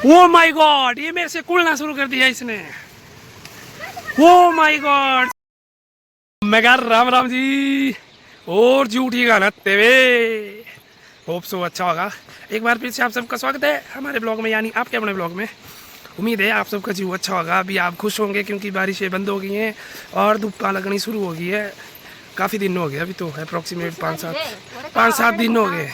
O my God, ये मेरे से कूदना शुरू कर दिया इसने। ओ माय गॉड, मैं कह राम राम जी और झूठी गाना तेवे। होप सो अच्छा होगा। एक बार फिर से आप सबका स्वागत है हमारे ब्लॉग में, यानी आपके अपने ब्लॉग में। उम्मीद है आप सबका जीव अच्छा होगा। अभी आप खुश होंगे क्योंकि बारिशें बंद हो गई हैं और धूप लगनी शुरू हो गई है। काफ़ी दिन हो गए, अभी तो अप्रोक्सीमेट 5-7 दिन हो गए।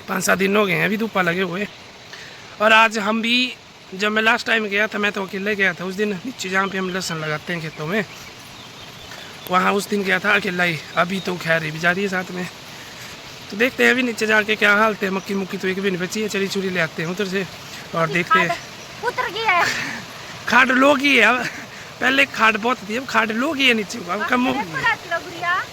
5-7 दिन हो गए हैं अभी धूपा लगे हुए। और आज हम भी, जब मैं लास्ट टाइम गया था मैं तो अकेले गया था उस दिन, नीचे जहाँ पे हम लहसुन लगाते हैं खेतों में, वहाँ उस दिन गया था अकेला ही। अभी तो खैर भी जा रही है साथ में, तो देखते हैं अभी नीचे जाके क्या हालत है। मक्की मुक्की तो एक भी नहीं बची है, चरी चुरी ले आते हैं उधर से और देखते हैं। खाद लोग ही है, अब पहले खाद बहुत थी, अब खाद लोग ही है नीचे, अब कम हो गई है।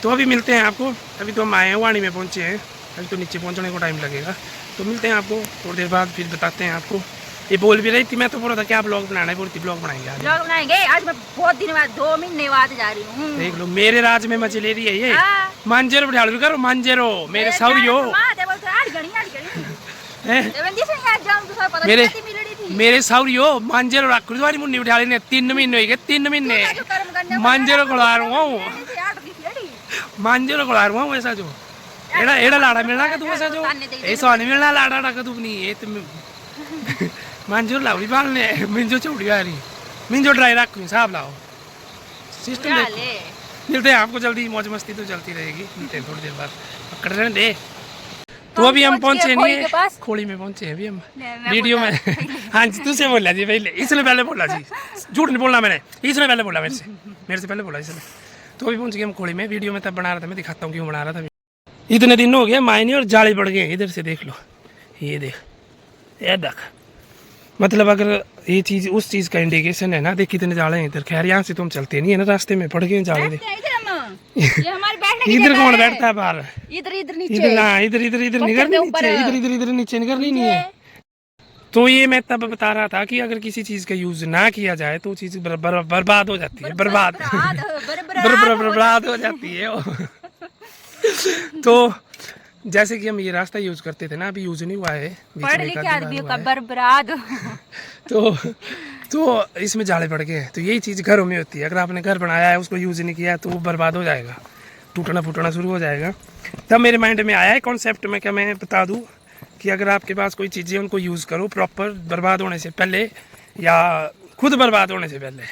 तो अभी मिलते हैं आपको। अभी तो हम आए हैं, वाणी में पहुँचे हैं, अभी तो नीचे पहुँचने को टाइम लगेगा। तो मिलते हैं आपको थोड़ी देर बाद, फिर बताते हैं आपको। ये बोल भी रही थी, मैं तो बोला था क्या ब्लॉग बनाना है, बोलती ब्लॉग बनाएंगे आज। ब्लॉग बनाएंगे आज, मैं बहुत दिन बाद 2 महीने बाद जा रही हूँ। देख लो मेरे राज में मजे ले रही है ये। मांजेरो बिठा लो, करो मांजेरो मेरे सौरियो। मेरे सौरियो मांजेरो रख लो, तुम्हारी मुन्नी बिठा लेने 3 महीने हो गए, 3 महीने मांजेरो खुला रहा हूँ, मांजेरो खुला रहा हूँ। ऐसा जो एड़ा एड़ा लाड़ा मिलना का तू, ऐसा जो ऐसा नहीं मिलना लाड़ा का तू नहीं। ये तुम मांजो लाउड़ी बालने मिंजो चौड़ी आ रही, मिंजो ड्राई रख साहब लाओ सिस्टम देखो। मिलते हैं आपको जल्दी, मौज मस्ती तो चलती रहेगी। मिलते हैं थोड़ी देर बाद, पकड़ रहे दे। तो अभी हम पहुंचे नहीं है, खोली में पहुंचे अभी हम वीडियो में। हाँ जी, तुझसे बोला जी पहले, इसने पहले बोला जी, झूठ नहीं बोलना मैंने, इसने पहले बोला मेरे से पहले बोला इसने। तो अभी पहुंच गए हम खोली में। वीडियो में तब बना रहा था, मैं दिखाता हूँ क्यों बना रहा था। इतने दिन हो गए मायने और जाले पड़ गए इधर से, देख लो ये देख, ये देख। मतलब अगर ये चीज उस चीज का इंडिकेशन है ना, देख कितने जाले हैं इधर। खैर यहाँ से तो हम चलते नहीं है ना, रास्ते में पड़ गए जाले। इधर कौन बैठता है बाहर? इधर इधर ना, इधर इधर इधर निकल नीचे, इधर इधर इधर नीचे निकलनी नहीं है। तो ये मैं तब बता रहा था कि अगर किसी चीज का यूज ना किया जाए तो चीज बर्बाद हो जाती है, बर्बाद हो जाती है। तो जैसे कि हम ये रास्ता यूज करते थे ना, अभी यूज नहीं हुआ है, पढ़ लिखे आदमियों का बर्बाद। तो इसमें जाले पड़ गए हैं। तो यही चीज़ घरों में होती है, अगर आपने घर बनाया है उसको यूज नहीं किया तो वो बर्बाद हो जाएगा, टूटना फूटना शुरू हो जाएगा। तब मेरे माइंड में आया है कॉन्सेप्ट में, क्या मैं बता दूं कि अगर आपके पास कोई चीज़ें उनको यूज़ करो प्रॉपर, बर्बाद होने से पहले या खुद बर्बाद होने से पहले,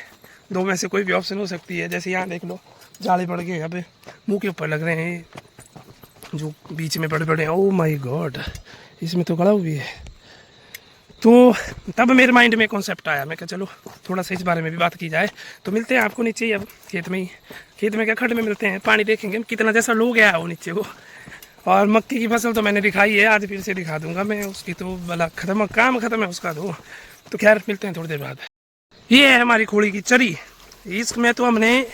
दो में से कोई भी ऑप्शन हो सकती है। जैसे यहाँ देख लो जाले पड़ गए, अब मुँह के ऊपर लग रहे हैं जो बीच में बड़े बड़े हैं। ओह माय गॉड, इसमें तो गड़ा भी है। तो तब मेरे माइंड में कॉन्सेप्ट आया, मैं कहा चलो थोड़ा सा इस बारे में भी बात की जाए। तो मिलते हैं आपको नीचे ही, अब खेत में ही, खेत में क्या खड्ड में मिलते हैं, पानी देखेंगे कितना जैसा लो गया है वो नीचे को। और मक्की की फसल तो मैंने दिखाई है, आज फिर से दिखा दूंगा मैं उसकी, तो भला खत्म काम खत्म है उसका तो खैर मिलते हैं थोड़ी देर बाद। ये है हमारी खोड़ी की चरी, इसमें तो हमने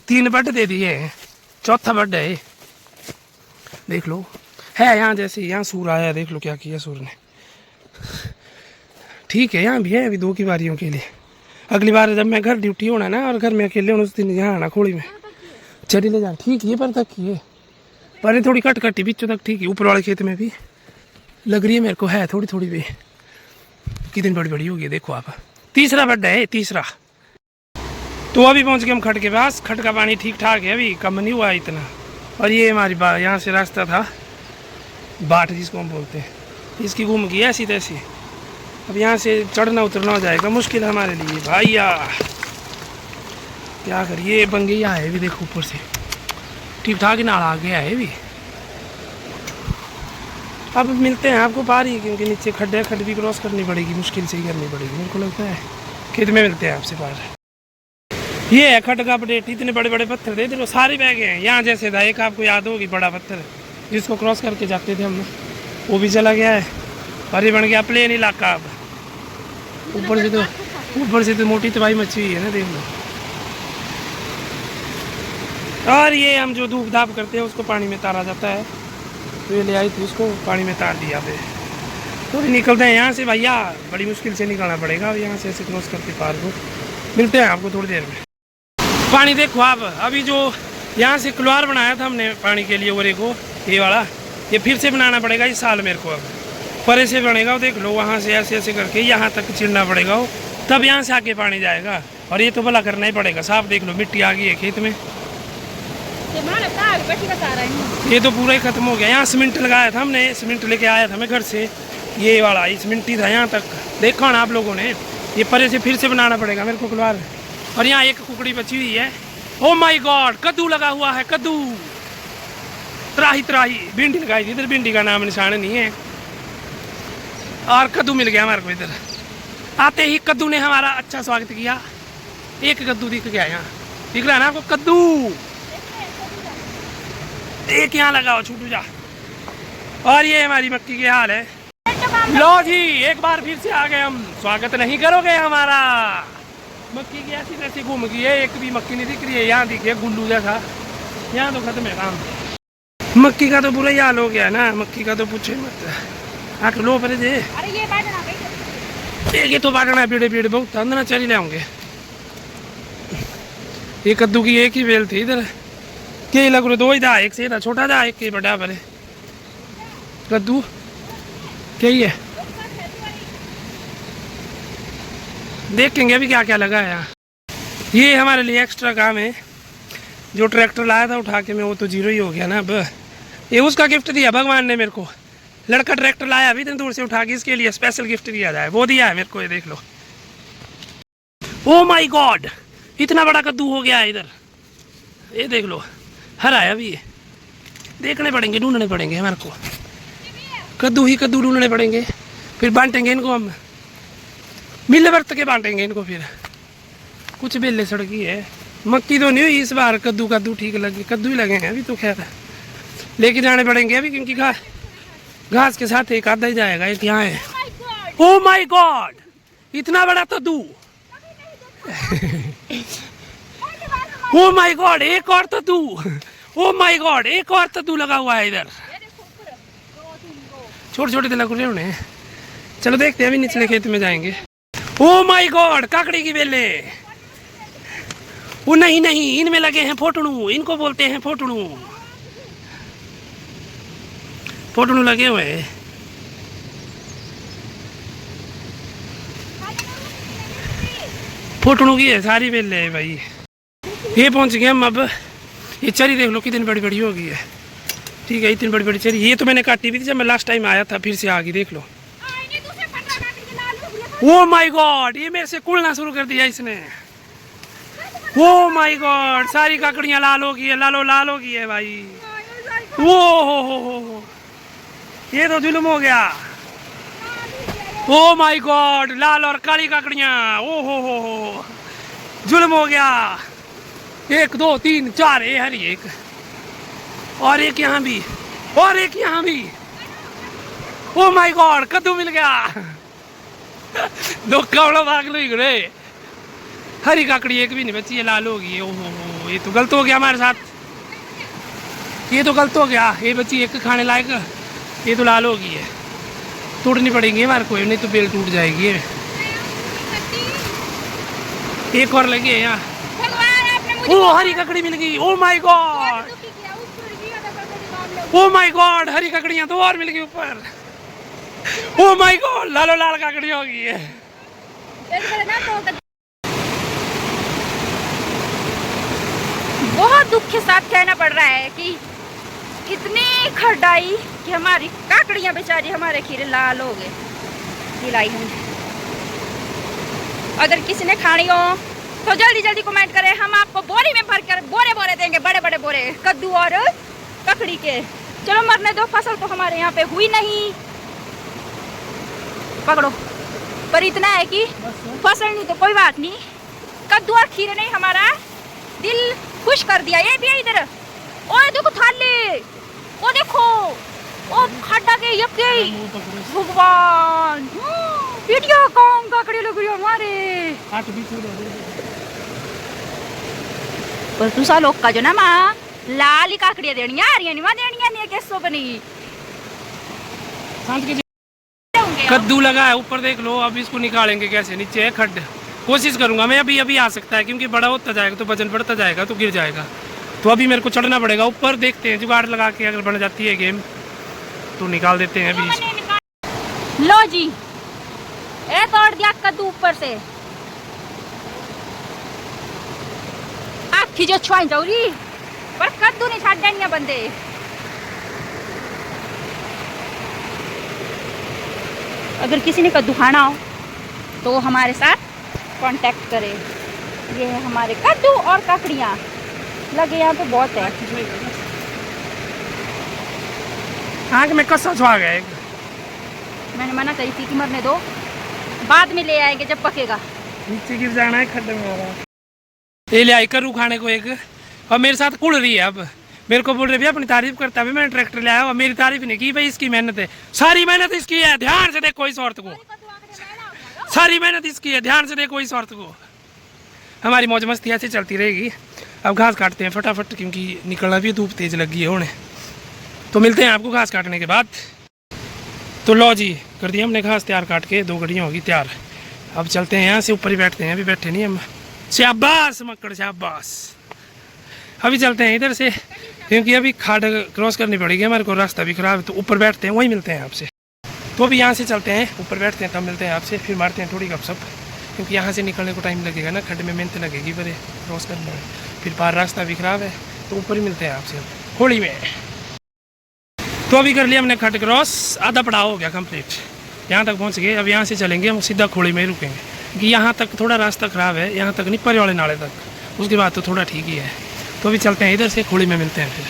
3 बड दे दिए हैं, 4था बड है, देख लो है यहाँ। जैसे यहाँ सूर आया, देख लो क्या किया सूर ने। ठीक है यहाँ भी है अभी 2 की बारियों के लिए। अगली बार जब मैं घर ड्यूटी होना ना और घर में अकेले होना, उस दिन यहाँ आना खोड़ी में चरी ले जाना। ठीक है पर तक की है, पर थोड़ी कट कटी बीचों तक, ठीक है। ऊपर वाले खेत में भी लग रही है मेरे को, है थोड़ी थोड़ी भी। कितनी बड़ी बड़ी होगी देखो आप, 3रा बड्डा है, 3रा। तो अभी पहुँच गए हम खट के पास। खट का पानी ठीक ठाक है, अभी कम नहीं हुआ इतना। और ये हमारी यहाँ से रास्ता था बाट जिसको हम बोलते हैं, इसकी घूम गई ऐसी तैसी। अब यहाँ से चढ़ना उतरना हो जाएगा मुश्किल हमारे लिए भैया, क्या करिए। बंगैया है भी देखो ऊपर से, ठीक ठाक ही नाल आ गया है भी। अब मिलते हैं आपको पार ही, क्योंकि नीचे खड्डे खड्ड भी क्रॉस करनी पड़ेगी, मुश्किल से ही करनी पड़ेगी मेरे को लगता है। खेत में मिलते हैं आपसे पार। ये है खड्ड का अपडेट, इतने बड़े बड़े पत्थर दे दो, सारे बह गए हैं। यहाँ जैसे था एक, आपको याद होगी बड़ा पत्थर जिसको क्रॉस करके जाते थे हम, वो भी चला गया है। और ये बन गया प्लेन इलाका। अब ऊपर से तो मोटी तबाही मची हुई है ना, देख लो। और ये हम जो धूप धाप करते हैं उसको पानी में तारा जाता है, तो ये ले आई थी उसको पानी में तार दिया पे। तो निकलते हैं यहाँ से भैया, बड़ी मुश्किल से निकलना पड़ेगा अब यहाँ से ऐसे क्रॉस करके पार को। मिलते हैं आपको थोड़ी देर में। पानी देखो आप, अभी जो यहाँ से कुल्हार बनाया था हमने पानी के लिए ओरे को, ये वाला, ये फिर से बनाना पड़ेगा इस साल मेरे को। अब पर ऐसे बनेगा वो देख लो, वहाँ से ऐसे ऐसे करके यहाँ तक चिरना पड़ेगा वो, तब यहाँ से आके पानी जाएगा। और ये तो भला करना ही पड़ेगा साफ, देख लो मिट्टी आ गई है खेत में, ये तो पूरा ही खत्म हो गया। यहाँ सीमेंट लगाया था हमने, सीमेंट लेके आया था मैं घर से, ये वाला ये सीमेंट ही था यहाँ तक, देखा ना आप लोगों ने। ये परे से फिर से बनाना पड़ेगा मेरे को कुलवार। और यहाँ एक कुकड़ी बची हुई है। ओ माय गॉड, कद्दू लगा हुआ है, कद्दू त्राही त्राही। भिंडी लगाई थी इधर, भिंडी का नाम निशान नहीं है, और कद्दू मिल गया हमारे को इधर। आते ही कद्दू ने हमारा अच्छा स्वागत किया। एक कद्दू दिख गया यहाँ, दिख रहा है ना आपको कद्दू, एक यहाँ लगाओ छूटू जा। और ये हमारी मक्की के हाल है। लो जी, एक बार फिर से आ गए हम, स्वागत नहीं करोगे हमारा। मक्की की ऐसी तैसी घूम गई है, एक भी मक्की नहीं दिख रही है। यहाँ दिखी है गुल्लू जैसा, यहाँ तो खत्म है काम। मक्की का तो बुरा ही हाल हो गया ना, मक्की का तो पूछे मत। आठ लो परे दे, ये तो बांटना है, पीड़े पीड़े बहुत अंदर चली ले होंगे। ये कद्दू की एक ही बेल थी इधर, के लग रहे दो ही था, एक से था छोटा था, एक के बड़ा परे कद्दू क्या ही है। देखेंगे अभी क्या क्या लगा है यहाँ। ये हमारे लिए एक्स्ट्रा काम है, जो ट्रैक्टर लाया था उठा के मैं, वो तो जीरो ही हो गया ना अब। ये उसका गिफ्ट दिया भगवान ने मेरे को, लड़का ट्रैक्टर लाया अभी इतनी दूर से उठा के, इसके लिए स्पेशल गिफ्ट दिया जाए, वो दिया है मेरे को। ये देख लो, ओ माय गॉड, इतना बड़ा कद्दू हो गया है इधर, ये देख लो। हरा है अभी, देखने पड़ेंगे, ढूंढने पड़ेंगे हमारे को, कद्दू ही कद्दू ढूंढने पड़ेंगे, फिर बांटेंगे इनको हम, मिल वर्त के बांटेंगे इनको फिर। कुछ बेले सड़की है, मक्की तो नहीं हुई इस बार, कद्दू कद्दू ठीक लगे, कद्दू ही लगे हैं अभी तो। खैर लेके जाने पड़ेंगे अभी, क्योंकि घास के साथ एक आधा ही जाएगा। एक यहाँ है, ओ माय गॉड, इतना बड़ा कद्दू, ओ माय गॉड, एक और कद्दू, ओ माय गॉड, एक और कद्दू लगा हुआ है इधर। छोटे छोटे तो लग रहे होने, चलो देखते हैं, अभी निचले खेत में जाएंगे। ओ माय गॉड, काकड़ी की बेले, वो नहीं नहीं, इनमें लगे हैं फोटणू, इनको बोलते हैं फोटणू, फोटणू लगे हुए हैं। फोटणू की है सारी बेले है भाई। ये पहुंच गए हम अब। ये चरी देख लो कितनी बड़ी बड़ी हो गई है, ठीक है, इतनी बड़ी बड़ी चरी। ये तो मैंने काटी भी थी जब मैं लास्ट टाइम आया था, फिर से आ गई, देख लो। ओ माय गॉड, ये मेरे से कुलना शुरू कर दिया इसने। ओ माय गॉड, सारी काकड़ियां लाल हो गई है, लालो लाल हो गई है भाई। वो हो, ये तो जुल्म हो गया। ओ माय गॉड, लाल और काली काकड़ियां, ओ हो, जुल्म हो गया। 1 2 3 4, ये हरी एक, और एक यहाँ भी, और एक यहाँ भी। ओ माय गॉड, कद्दू मिल गया। दो कवड़ा भाग लो इगड़े। हरी काकड़ी एक भी नहीं बची है, लाल हो गई। ओहो, ये तो गलत हो गया हमारे साथ, ये तो गलत हो गया। ये बची एक खाने लायक, ये तो लाल हो गई है, तोड़नी पड़ेगी हमारे को, नहीं तो बेल टूट जाएगी। एक और लगी है यहाँ, ओ हरी ककड़ी मिल गई। Oh my God, oh my God, हरी ककड़ियां तो और मिल गई ऊपर। ओ माय गॉड, लालो लाल काकड़ी हो गई है। बहुत दुख के साथ कहना पड़ रहा है कि इतनी खरडाई कि हमारी काकड़ियां बेचारी, हमारे खीरे लाल हो गए। खिलाई हमने, अगर किसी ने खानी हो तो जल्दी जल्दी कमेंट करें, हम आपको बोरी में भर कर बोरे बोरे देंगे, बड़े बड़े बोरे कद्दू और ककड़ी के। चलो मरने दो, फसल तो हमारे यहाँ पे हुई नहीं, पकड़ो। पर इतना है कि फसल नहीं तो कोई बात नहीं, कद्दू और खीरे ने हमारा दिल खुश कर दिया। ये भी है इधर, ओए देखो थाले, ओ देखो, ओ खड्डा के यके भगवान, वीडियो कौन काकड़ी लग रही हमारे। पर तुसा लोग का जो ना माँ लाल ही काकड़ियाँ देनिया आ रही है, निवा देनिया नहीं कैसो बनी। कद्दू लगा है ऊपर, देख लो। अब इसको निकालेंगे कैसे, नीचे है खड्ड। कोशिश करूंगा मैं, अभी अभी आ सकता है, क्योंकि बड़ा होता जाएगा तो वजन बढ़ता जाएगा तो गिर जाएगा। तो अभी मेरे को चढ़ना पड़ेगा ऊपर, देखते हैं जुगाड़ लगा के, अगर बन जाती है गेम तो निकाल देते हैं अभी। लो जी, ए तोड़ दिया कद्दू ऊपर से। आखी जो छुआई जाऊरी पर कद्दू नहीं छाड़ देनी बंदे। अगर किसी ने कद्दू खाना हो तो हमारे साथ कांटेक्ट करे। ये है हमारे कद्दू और ककड़ियाँ लगे यहाँ पे बहुत है। हाँ कि मैं कसा छुआ गया एक। मैंने मना करी थी कि मरने दो, बाद में ले आएंगे जब पकेगा। नीचे गिर जाना है खड्डे में। ये ले आई करूँ खाने को एक, और मेरे साथ कुड़ रही है। अब मेरे को बोल रहे भैया अपनी तारीफ करता है, मैंने ट्रैक्टर ले आया और मेरी तारीफ नहीं की। भाई इसकी मेहनत है, सारी मेहनत इसकी है, ध्यान से देखो इस औरत को, सारी मेहनत इसकी है, ध्यान से देखो इस औरत को। हमारी मौज मस्ती ऐसे चलती रहेगी। अब घास काटते हैं फटाफट क्योंकि निकलना भी, धूप तेज लगी है उन्हें। तो मिलते हैं आपको घास काटने के बाद। तो लो जी, कर दिया हमने घास तैयार काट के, 2 गड़ियाँ होगी तैयार। अब चलते हैं यहाँ से, ऊपर ही बैठते हैं, अभी बैठे नहीं हम। शाबाश मक्कड़ शाबाश। अभी चलते हैं इधर से क्योंकि अभी खाड़ क्रॉस करनी पड़ेगी हमारे को, रास्ता भी खराब है। तो ऊपर बैठते हैं, वहीं मिलते हैं आपसे। तो अभी यहाँ से चलते हैं, ऊपर बैठते हैं, तब मिलते हैं आपसे, फिर मारते हैं थोड़ी गपशप क्योंकि यहाँ से निकलने को टाइम लगेगा ना, खड्डे में मेहनत लगेगी बड़े क्रॉस करने में, फिर पार रास्ता भी खराब है। तो ऊपर ही मिलते हैं आपसे होली में। तो अभी कर लिया हमने खड्ड क्रॉस, आधा पड़ाव हो गया कंप्लीट, यहाँ तक पहुँच गए। अब यहाँ से चलेंगे हम सीधा खोड़ी में ही रुकेंगे क्योंकि यहाँ तक थोड़ा रास्ता ख़राब है, यहाँ तक नहीं परे वाले नाले तक, उसके बाद तो थोड़ा ठीक ही है। तो अभी चलते हैं इधर से, खोड़ी में मिलते हैं फिर।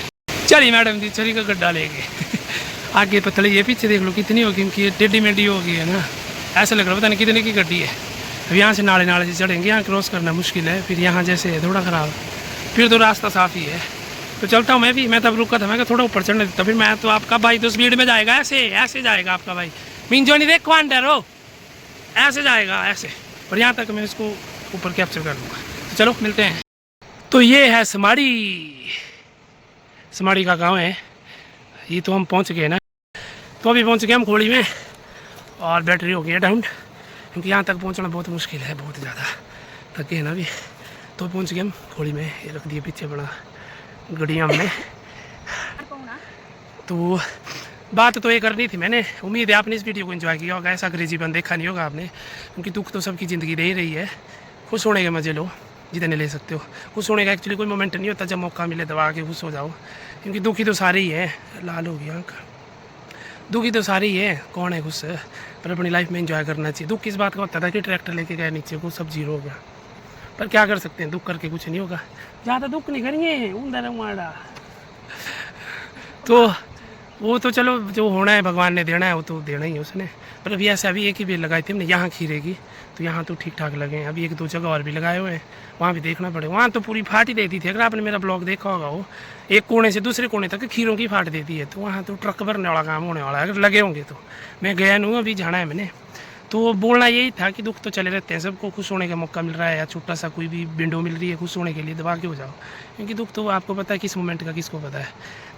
चलिए मैडम जी, चली का गड्ढा लेके आगे पतली ये पीछे देख लो कितनी होगी, क्योंकि ये टेढ़ी मेढ़ी हो गई है ना, ऐसा लग रहा है पता नहीं कितने की गड्डी है। अब यहाँ से नाले नाले से चढ़ेंगे, यहाँ क्रॉस करना मुश्किल है, फिर यहाँ जैसे है थोड़ा ख़राब, फिर तो रास्ता साफ़ ही है। तो चलता हूँ मैं तब रुका था, मैं क्या थोड़ा ऊपर चढ़ने देता, फिर मैं तो आपका भाई तो स्पीड में जाएगा, ऐसे जाएगा आपका भाई, मीन नहीं देख कौन डरो, ऐसे जाएगा ऐसे, और यहाँ तक मैं इसको ऊपर कैप्चर कर लूँगा। तो चलो मिलते हैं। तो ये है समाड़ी का गांव है ये। तो हम पहुंच गए ना, तो अभी पहुंच गए हम खोड़ी में, और बैटरी हो गई है डाउन क्योंकि यहाँ तक पहुंचना बहुत मुश्किल है, बहुत ज़्यादा थके हैं ना अभी। तो पहुंच गए हम खोड़ी में, ये रख दिए पीछे बड़ा गड़ियाँ हमने। तो बात तो ये करनी थी मैंने, उम्मीद है आपने इस वीडियो को एंजॉय किया होगा, ऐसा अंग्रेजीपन देखा नहीं होगा आपने, क्योंकि दुख तो सबकी ज़िंदगी दे ही रही है। खुश होने के मज़े लो जितने ले सकते हो। खुश होने का एक्चुअली कोई मोमेंट नहीं होता, जब मौका मिले दबा के खुश हो जाओ, क्योंकि दुखी तो सारे ही है। लाल हो गया आँख, दुखी तो सारे ही है, कौन है खुश, पर अपनी लाइफ में एंजॉय करना चाहिए। दुख इस बात का होता था कि ट्रैक्टर लेके गए नीचे को सब जीरो हो गया, पर क्या कर सकते हैं, दुख करके कुछ नहीं होगा, ज़्यादा दुख नहीं करेंगे उंदर माड़ा। तो वो तो चलो जो होना है भगवान ने देना है वो तो देना ही है उसने। पर अभी ऐसा अभी एक ही बेल लगाई थी हमने यहाँ खीरेगी, तो यहाँ तो ठीक ठाक लगे हैं। अभी 1-2 जगह और भी लगाए हुए हैं, वहाँ भी देखना पड़ेगा। वहाँ तो पूरी फाट ही देती थी, अगर आपने मेरा ब्लॉग देखा होगा, वो एक कोने से दूसरे कोने तक खीरों की फाट देती है। तो वहाँ तो ट्रक भरने वाला काम होने वाला है, अगर लगे होंगे तो। मैं गया नहीं हूँ, अभी जाना है मैंने। तो बोलना यही था कि दुख तो चले रहते हैं, सबको खुश होने का मौका मिल रहा है, या छोटा सा कोई भी विंडो मिल रही है खुश होने के लिए, दबा के हो जाओ, क्योंकि दुख तो आपको पता है किस मोमेंट का किसको पता है।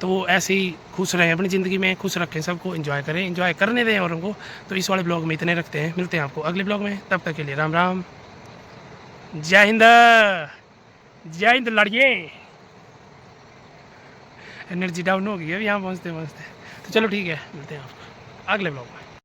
तो ऐसे ही खुश रहें अपनी ज़िंदगी में, खुश रखें सबको, एंजॉय करें, एंजॉय करने दें औरों को। तो इस वाले ब्लॉग में इतने रखते हैं, मिलते हैं आपको अगले ब्लॉग में, तब तक के लिए राम राम, जय हिंद, जय हिंद लड़िए। एनर्जी डाउन हो गई है यहाँ पहुँचते पहुँचते। तो चलो ठीक है, मिलते हैं आपको अगले ब्लॉग में।